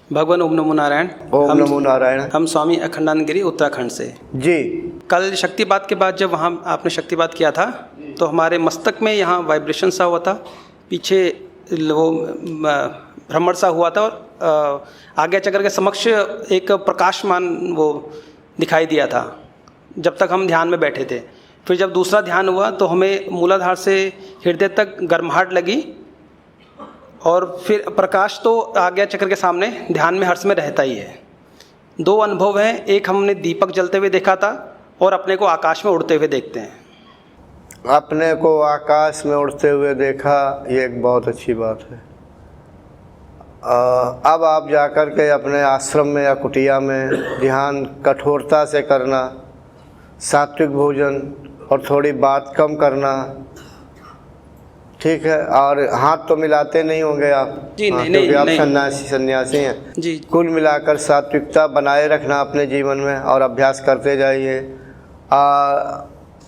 भगवान ओम नमो नारायण। ओम नमो नारायण। हम स्वामी अखंडानंद गिरी उत्तराखंड से। जी। कल शक्तिपात के बाद जब वहाँ आपने शक्तिपात किया था तो हमारे मस्तक में यहाँ वाइब्रेशन सा हुआ था, पीछे वो भ्रमण सा हुआ था और आज्ञा चक्र के समक्ष एक प्रकाशमान वो दिखाई दिया था जब तक हम ध्यान में बैठे थे। फिर जब दूसरा ध्यान हुआ तो हमें मूलाधार से हृदय तक गर्माहट लगी और फिर प्रकाश तो आज्ञा चक्र के सामने ध्यान में हर समय रहता ही है। दो अनुभव हैं, एक हमने दीपक जलते हुए देखा था और अपने को आकाश में उड़ते हुए देखते हैं। अपने को आकाश में उड़ते हुए देखा, ये एक बहुत अच्छी बात है। अब आप जाकर के अपने आश्रम में या कुटिया में ध्यान कठोरता से करना, सात्विक भोजन और थोड़ी बात कम करना, ठीक है। और हाथ तो मिलाते नहीं होंगे आप? जी नहीं, क्योंकि आप नहीं। सन्यासी हैं जी। कुल मिलाकर सात्विकता बनाए रखना अपने जीवन में और अभ्यास करते जाइए।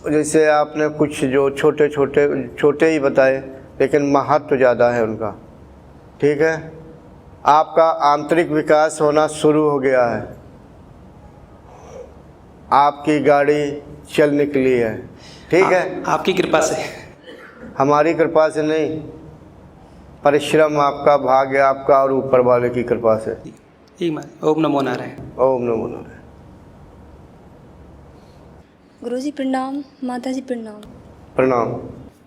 जैसे आपने कुछ जो छोटे ही बताए, लेकिन महत्व ज़्यादा है उनका, ठीक है। आपका आंतरिक विकास होना शुरू हो गया है, आपकी गाड़ी चल निकली है, ठीक है। आपकी कृपा से। हमारी कृपा से नहीं, परिश्रम आपका, भाग्य आपका और ऊपर वाले की कृपा से। ओम नमो नारायण। ओम नमो नारायण। गुरुजी प्रणाम, माता जी प्रणाम। प्रणाम।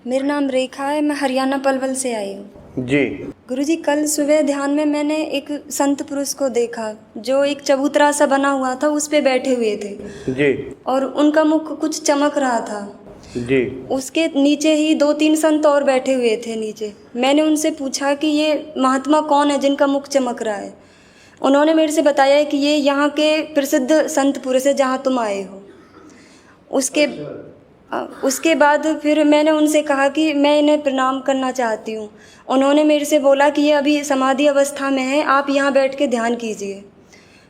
मेरा नाम रेखा है, मैं हरियाणा पलवल से आई हूँ। जी। गुरुजी कल सुबह ध्यान में मैंने एक संत पुरुष को देखा जो एक चबूतरा सा बना हुआ था, उस पे बैठे हुए थे। जी। और उनका मुख कुछ चमक रहा था। जी। उसके नीचे ही 2-3 संत और बैठे हुए थे नीचे। मैंने उनसे पूछा कि ये महात्मा कौन है जिनका मुख चमक रहा है। उन्होंने मेरे से बताया कि ये यहाँ के प्रसिद्ध संत पुरुष है जहाँ तुम आए हो। उसके बाद फिर मैंने उनसे कहा कि मैं इन्हें प्रणाम करना चाहती हूँ। उन्होंने मेरे से बोला कि ये अभी समाधि अवस्था में है, आप यहाँ बैठ के ध्यान कीजिए।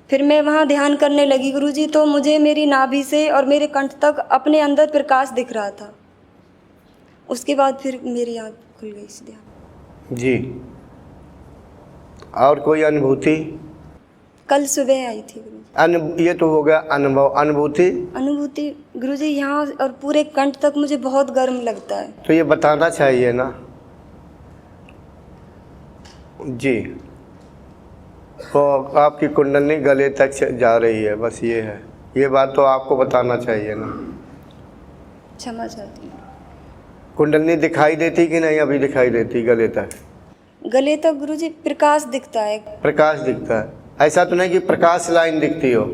फिर मैं वहाँ ध्यान करने लगी गुरुजी, तो मुझे मेरी नाभि से और मेरे कंठ तक अपने अंदर प्रकाश दिख रहा था। उसके बाद फिर मेरी आँख खुल गई इस ध्यान। जी। और कोई अनुभूति? कल सुबह आई थी गुरुजी। ये तो हो गया अनुभव। अनुभूति गुरुजी यहाँ और पूरे कंठ तक मुझे बहुत गर्म लगता है। तो ये बताना चाहिए ना। जी। तो आपकी कुंडली गले तक जा रही है, बस ये है। ये बात तो आपको बताना चाहिए ना। क्षमा चाहती हूँ। कुंडली दिखाई देती कि नहीं? अभी दिखाई देती गले तक? गले तक गुरुजी प्रकाश दिखता है। प्रकाश दिखता है, ऐसा तो नहीं कि प्रकाश लाइन दिखती हो?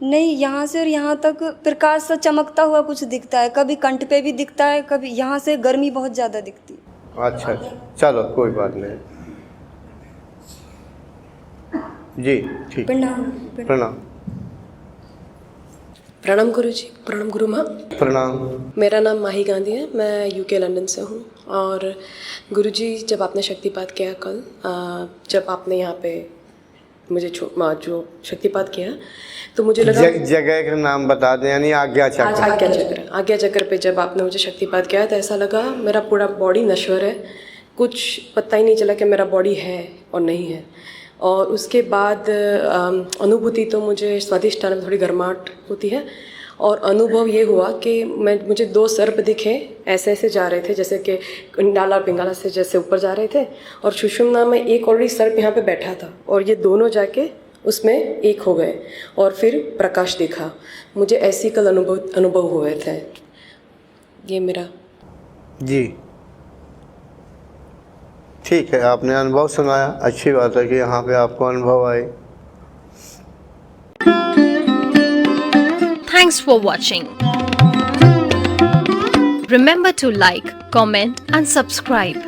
नहीं, यहाँ से और यहाँ तक प्रकाश सा चमकता हुआ कुछ दिखता है। कभी कंठ पे भी दिखता है, कभी यहाँ से गर्मी बहुत ज़्यादा दिखती है। अच्छा, चलो कोई बात नहीं। जी ठीक। प्रणाम। प्रणाम। प्रणाम गुरुजी। प्रणाम गुरु माँ। प्रणाम। मेरा नाम माही गांधी है, मैं यूके लंदन से हूँ। और गुरुजी जब आपने शक्तिपात किया कल, जब आपने यहाँ पे मुझे जो शक्तिपात किया तो मुझे लगा जगह का नाम बता दें, यानी आज्ञा चक्र। आज्ञा चक्र पे जब आपने मुझे शक्तिपात किया तो ऐसा लगा मेरा पूरा बॉडी नश्वर है, कुछ पता ही नहीं चला कि मेरा बॉडी है और नहीं है। और उसके बाद अनुभूति तो मुझे स्वादिष्ठान में थोड़ी गर्माहट होती है। और अनुभव ये हुआ कि मुझे 2 सर्प दिखे, ऐसे ऐसे जा रहे थे जैसे कि इंडाला और पिंगाला से जैसे ऊपर जा रहे थे। और सुषुम्ना में एक ऑलरेडी सर्प यहाँ पे बैठा था और ये दोनों जाके उसमें एक हो गए और फिर प्रकाश दिखा। मुझे ऐसी कल अनुभव हुए थे। ये मेरा। जी ठीक है, आपने अनुभव सुनाया, अच्छी बात है कि यहाँ पे आपको अनुभव आए। Thanks for watching. Remember to like, comment and subscribe.